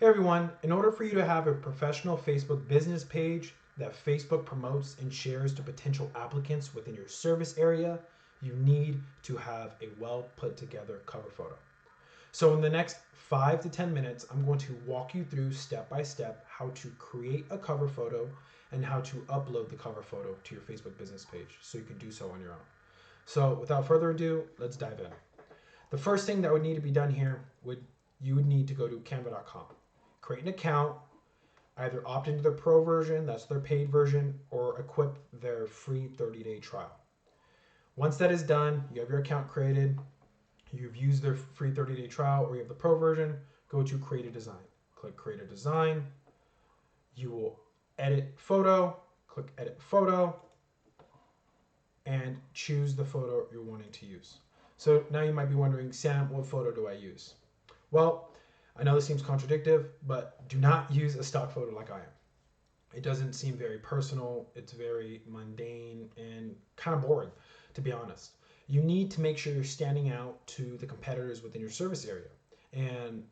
Hey everyone, in order for you to have a professional Facebook business page that Facebook promotes and shares to potential applicants within your service area, you need to have a well put together cover photo. So in the next 5 to 10 minutes, I'm going to walk you through step by step how to create a cover photo and how to upload the cover photo to your Facebook business page so you can do so on your own. So without further ado, let's dive in. The first thing that would need to be done here you would need to go to canva.com. Create an account, either opt into their pro version, that's their paid version, or equip their free 30-day trial. Once that is done, you have your account created, you've used their free 30-day trial, or you have the pro version, go to create a design. Click create a design. You will edit photo, click edit photo, and choose the photo you're wanting to use. So now you might be wondering, Sam, what photo do I use? Well, I know this seems contradictory, but do not use a stock photo like I am. It doesn't seem very personal. It's very mundane and kind of boring, to be honest. You need to make sure you're standing out to the competitors within your service area. And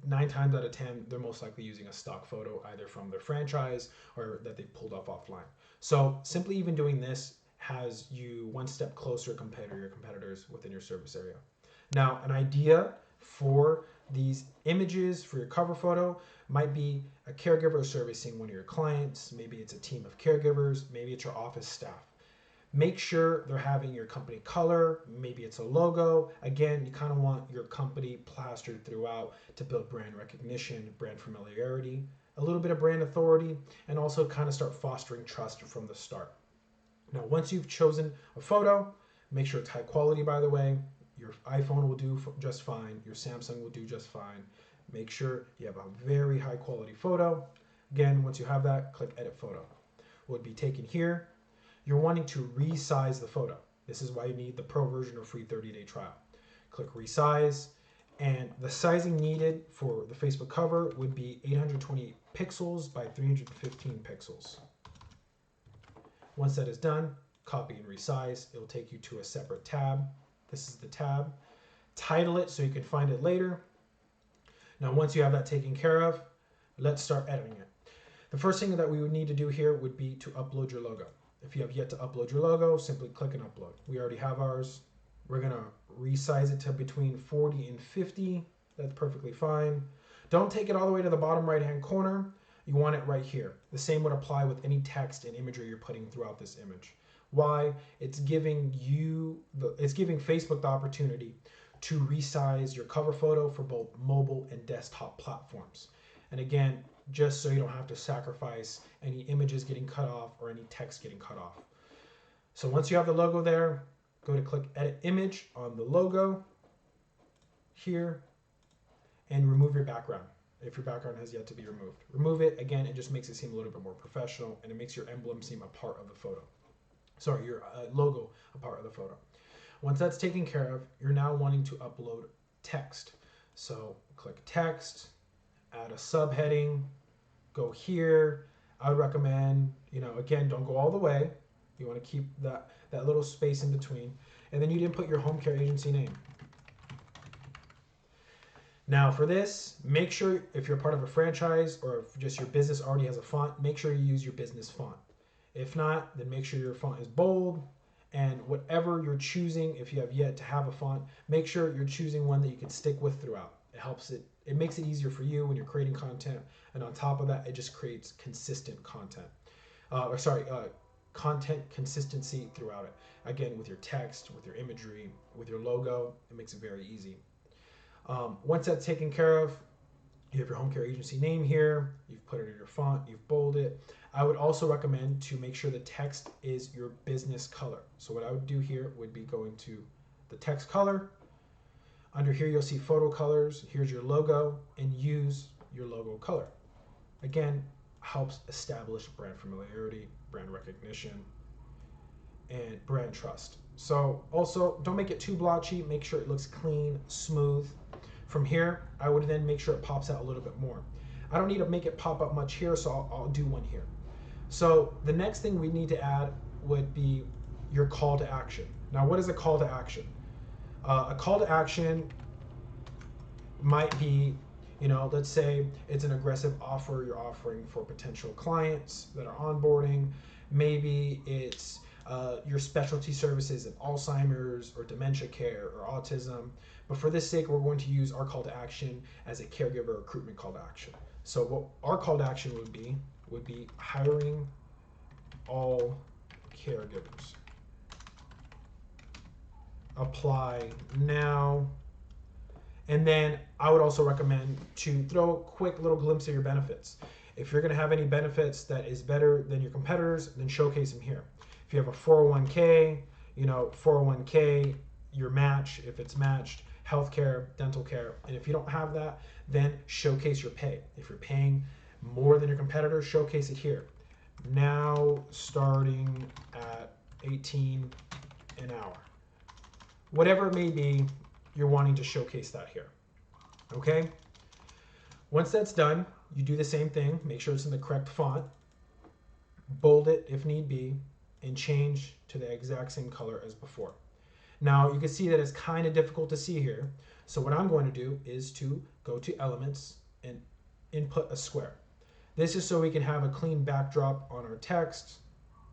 9 times out of 10, they're most likely using a stock photo either from their franchise or that they pulled off offline. So simply even doing this has you one step closer compared to your competitors within your service area. Now, an idea for these images for your cover photo might be a caregiver servicing one of your clients. Maybe it's a team of caregivers. Maybe it's your office staff. Make sure they're having your company color. Maybe it's a logo. Again, you kind of want your company plastered throughout to build brand recognition, brand familiarity, a little bit of brand authority, and also kind of start fostering trust from the start. Now, once you've chosen a photo, make sure it's high quality, by the way. Your iPhone will do just fine. Your Samsung will do just fine. Make sure you have a very high quality photo. Again, once you have that, click edit photo. What would be taken here, you're wanting to resize the photo. This is why you need the pro version or free 30-day trial. Click resize, and the sizing needed for the Facebook cover would be 828 pixels by 315 pixels. Once that is done, copy and resize. It'll take you to a separate tab. This is the tab. Title it so you can find it later. Now, once you have that taken care of, let's start editing it. The first thing that we would need to do here would be to upload your logo. If you have yet to upload your logo, simply click and upload. We already have ours. We're gonna resize it to between 40 and 50. That's perfectly fine. Don't take it all the way to the bottom right-hand corner. You want it right here. The same would apply with any text and imagery you're putting throughout this image. Why? It's giving Facebook the opportunity to resize your cover photo for both mobile and desktop platforms. And again, just so you don't have to sacrifice any images getting cut off or any text getting cut off. So once you have the logo there, go to click edit image on the logo here and remove your background if your background has yet to be removed. Remove it. Again, it just makes it seem a little bit more professional and it makes your emblem seem a part of the photo. Sorry, your logo a part of the photo. Once that's taken care of, you're now wanting to upload text. So click text, add a subheading, go here. I would recommend, again, don't go all the way. You want to keep that little space in between. And then you didn't put your home care agency name. Now for this, make sure if you're part of a franchise or if just your business already has a font, make sure you use your business font. If not, then make sure your font is bold, and whatever you're choosing, if you have yet to have a font, make sure you're choosing one that you can stick with throughout. It makes it easier for you when you're creating content, and on top of that, it just creates consistent content. Content consistency throughout it. Again, with your text, with your imagery, with your logo, it makes it very easy. Once that's taken care of, you have your home care agency name here, you've put it in your font, you've bolded it. I would also recommend to make sure the text is your business color. So what I would do here would be going to the text color. Under here, you'll see photo colors. Here's your logo, and use your logo color. Again, helps establish brand familiarity, brand recognition, and brand trust. So also, don't make it too blotchy. Make sure it looks clean, smooth. From here, I would then make sure it pops out a little bit more. I don't need to make it pop up much here, so I'll do one here. So the next thing we need to add would be your call to action. Now, what is a call to action? A call to action might be Let's say it's an aggressive offer you're offering for potential clients that are onboarding. Maybe it's your specialty services in Alzheimer's or dementia care or autism. But for this sake, we're going to use our call to action as a caregiver recruitment call to action. So what our call to action would be hiring all caregivers. Apply now. And then I would also recommend to throw a quick little glimpse of your benefits. If you're going to have any benefits that is better than your competitors, then showcase them here. If you have a 401k, 401k, your match, if it's matched, healthcare, dental care. And if you don't have that, then showcase your pay. If you're paying more than your competitors, showcase it here. Now starting at 18 an hour. Whatever it may be, you're wanting to showcase that here. Okay? Once that's done, you do the same thing. Make sure it's in the correct font. Bold it if need be, and change to the exact same color as before. Now you can see that it's kind of difficult to see here. So what I'm going to do is to go to Elements and input a square. This is so we can have a clean backdrop on our text.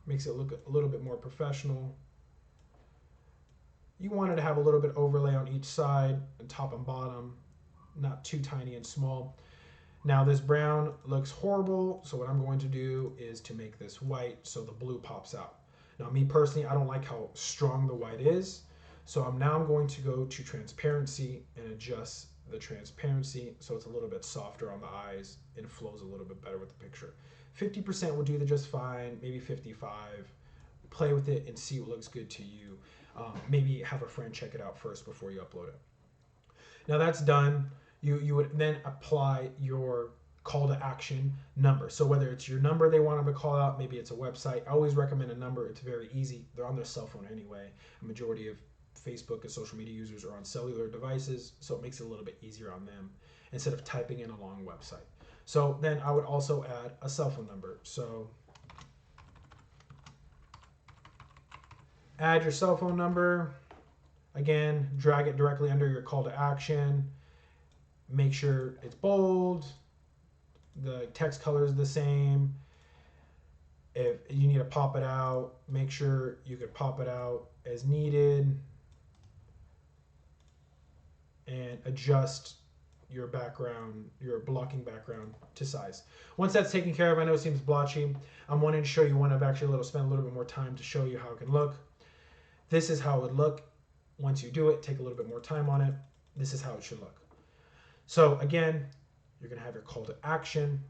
Makes it look a little bit more professional. You want it to have a little bit overlay on each side, and top and bottom, not too tiny and small. Now this brown looks horrible, so what I'm going to do is to make this white so the blue pops out. Now me personally, I don't like how strong the white is, so I'm going to go to transparency and adjust the transparency so it's a little bit softer on the eyes and flows a little bit better with the picture. 50% will do just fine, maybe 55. Play with it and see what looks good to you. Maybe have a friend check it out first before you upload it. Now that's done. You would then apply your call to action number. So whether it's your number they want them to call out, maybe it's a website. I always recommend a number. It's very easy. They're on their cell phone anyway. A majority of Facebook and social media users are on cellular devices, so it makes it a little bit easier on them instead of typing in a long website. So then I would also add a cell phone number. So add your cell phone number. Again, drag it directly under your call to action. Make sure it's bold. The text color is the same. If you need to pop it out, make sure you could pop it out as needed. And adjust your background, your blocking background to size. Once that's taken care of, I know it seems blotchy. I'm wanting to show you one. I've actually spent a little bit more time to show you how it can look. This is how it would look. Once you do it, take a little bit more time on it. This is how it should look. So again, you're going to have your call to action.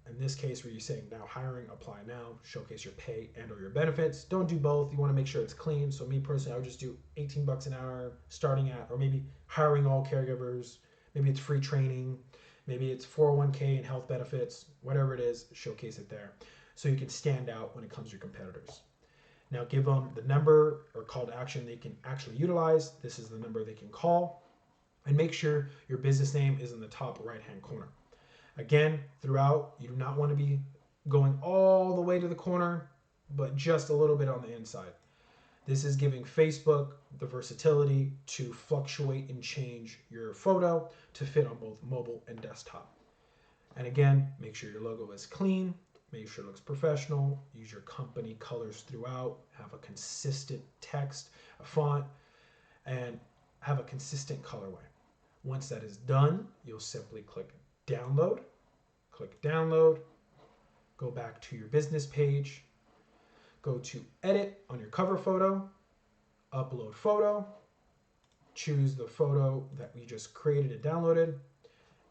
In this case, where you're saying now hiring, apply now, showcase your pay and or your benefits. Don't do both. You want to make sure it's clean. So me personally, I would just do 18 bucks an hour starting at, or maybe hiring all caregivers. Maybe it's free training. Maybe it's 401k and health benefits, whatever it is, showcase it there. So you can stand out when it comes to your competitors. Now give them the number or call to action they can actually utilize. This is the number they can call. And make sure your business name is in the top right-hand corner. Again, throughout, you do not want to be going all the way to the corner, but just a little bit on the inside. This is giving Facebook the versatility to fluctuate and change your photo to fit on both mobile and desktop. And again, make sure your logo is clean, make sure it looks professional, use your company colors throughout, have a consistent text, a font, and have a consistent colorway. Once that is done, you'll simply click download, go back to your business page, go to edit on your cover photo, upload photo, choose the photo that we just created and downloaded.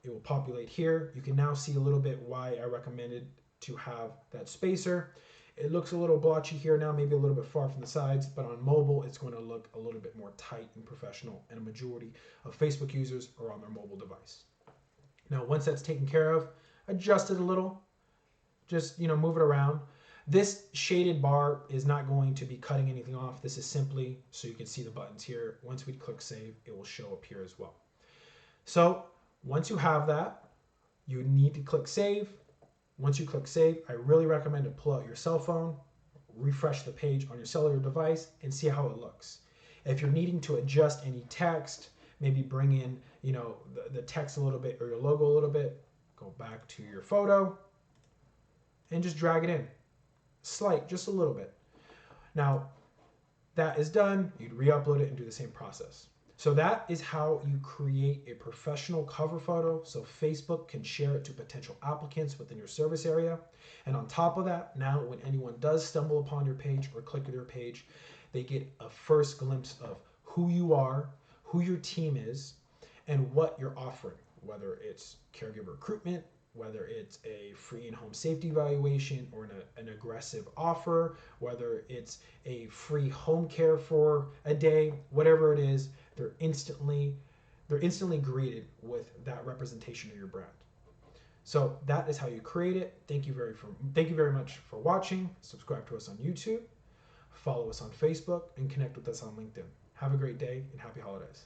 It will populate here. You can now see a little bit why I recommended to have that spacer. It looks a little blotchy here now, maybe a little bit far from the sides, but on mobile, it's going to look a little bit more tight and professional, and a majority of Facebook users are on their mobile device. Now, once that's taken care of, adjust it a little, just, move it around. This shaded bar is not going to be cutting anything off. This is simply so you can see the buttons here. Once we click save, it will show up here as well. So once you have that, you need to click save. Once you click save, I really recommend to pull out your cell phone, refresh the page on your cellular device, and see how it looks. If you're needing to adjust any text, maybe bring in, the text a little bit or your logo a little bit, go back to your photo and just drag it in. Slight, just a little bit. Now, that is done, you'd re-upload it and do the same process. So that is how you create a professional cover photo so Facebook can share it to potential applicants within your service area. And on top of that, now when anyone does stumble upon your page or click your page, they get a first glimpse of who you are, who your team is, and what you're offering, whether it's caregiver recruitment, whether it's a free in-home safety evaluation or an aggressive offer, whether it's a free home care for a day, whatever it is, they're instantly greeted with that representation of your brand. So that is how you create it. Thank you very much for watching. Subscribe to us on YouTube, follow us on Facebook, and connect with us on LinkedIn. Have a great day and happy holidays.